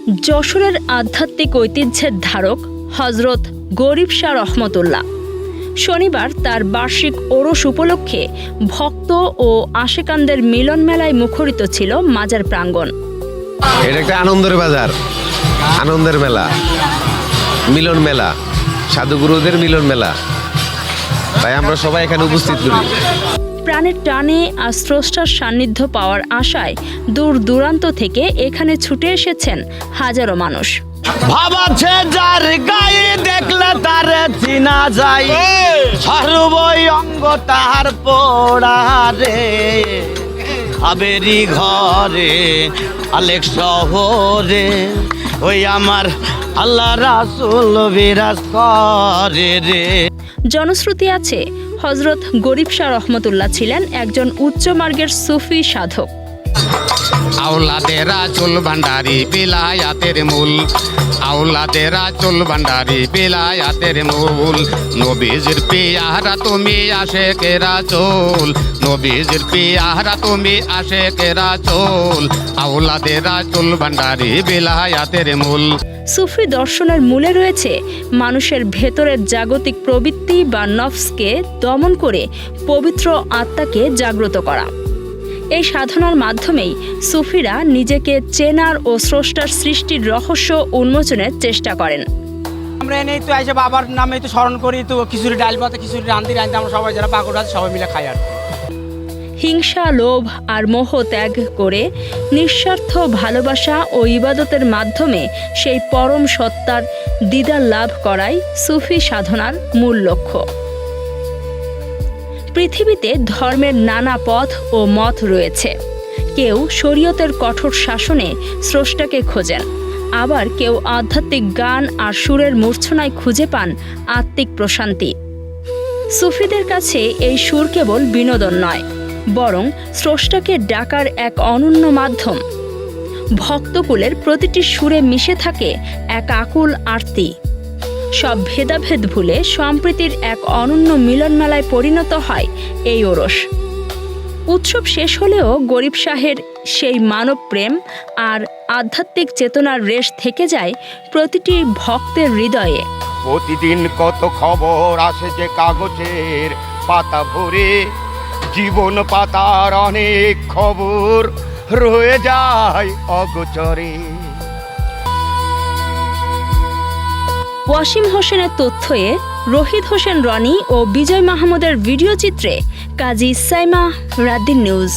যশোরের আধ্যাত্মিক ঐতিহ্যের ধারক হজরত গরিব শাহ রহমতুল্লাহ শনিবার তার বার্ষিক ওরস উপলক্ষে ভক্ত ও আশেকানদের মিলন মেলায় মুখরিত ছিল মাজার প্রাঙ্গণ। এটা একটা আনন্দের বাজার, আনন্দের মেলা, মিলন মেলা, সাধুগুরুদের মিলন মেলা, তাই আমরা সবাই এখানে উপস্থিত করি। প্রাণের টানে আর স্রষ্টার সান্নিধ্য পাওয়ার আশায় দূর দূরান্ত থেকে এখানে ছুটে এসেছেন হাজারো মানুষ। ভাবাছে যার গায়ে দেখলে তার চিনা যায়, সর্বই অঙ্গ তাহার পোড়া রে। হাবেরি ঘরে আলেক শহরে ওই আমার আল্লাহ রাসূল বিরাজ করে রে। জনশ্রুতি আছে হজরত গরিব শাহ রহমতুল্লাহ ছিলেন একজন উচ্চ মার্গের সুফি সাধক। আওলাদের রাসূল ভান্ডারী বিলায়াতের মূল, আওলাদের রাসূল ভান্ডারী বিলায়াতের মূল। নবীজির পিয়ারা তুমি আশেকে রাসূল, নবীজির পিয়ারা তুমি আশেকে রাসূল। আওলাদের রাসূল ভান্ডারী বিলায়াতের মূল। সুফি দর্শনের মূলে রয়েছে মানুষের ভেতরের জাগতিক প্রবৃত্তি বা নফসকে দমন করে পবিত্র আত্মাকে জাগ্রত করা। এই সাধনার মাধ্যমেই সুফিরা নিজেকে চেনার ও স্রষ্টার সৃষ্টির রহস্য উন্মোচনের চেষ্টা করেন। আমরা এনেই তো এসে বাবার নামে তো স্মরণ করি, তো খিচুড়ি ডাল ভাতে খিচুড়ি রান্ধি আমরা সবাই যারা পাগল আছে সবাই মিলে খাই। আর হিংসা, লোভ আর মোহ ত্যাগ করে নিঃস্বার্থ ভালোবাসা ও ইবাদতের মাধ্যমে সেই পরম সত্তার দিদার লাভ করাই সুফি সাধনার মূল লক্ষ্য। পৃথিবীতে ধর্মের নানা পথ ও মত রয়েছে। কেউ শরীয়তের কঠোর শাসনে স্রষ্টাকে খোঁজেন, আবার কেউ আধ্যাত্মিক গান আর সুরের মূর্ছনায় খুঁজে পান আত্মিক প্রশান্তি। সুফিদের কাছে এই সুর কেবল বিনোদন নয়, বরং স্রষ্টাকে ডাকার এক অনন্য মাধ্যম। ভক্তকুলের প্রতিটি সুরে মিশে থাকে এক আকুল আরতি। সব ভেদাভেদ ভুলে সম্প্রীতির এক অনন্য মিলনমেলায় পরিণত হয় এই ওরস। উৎসব শেষ হলেও গরিব শাহের সেই মানব প্রেম আর আধ্যাত্মিক চেতনার রেশ থেকে যায় প্রতিটি ভক্তের হৃদয়ে। প্রতিদিন কত খবর আসে যে কাগজের পাতা ভরে, জীবন পাতার অনেক খবর রয়ে যায় অগোচরে। ওয়াসিম হোসেনের তথ্যে রহিদ হোসেন রনি ও বিজয় মাহমুদের ভিডিও চিত্রে কাজী সাইমা, রাত দিন নিউজ।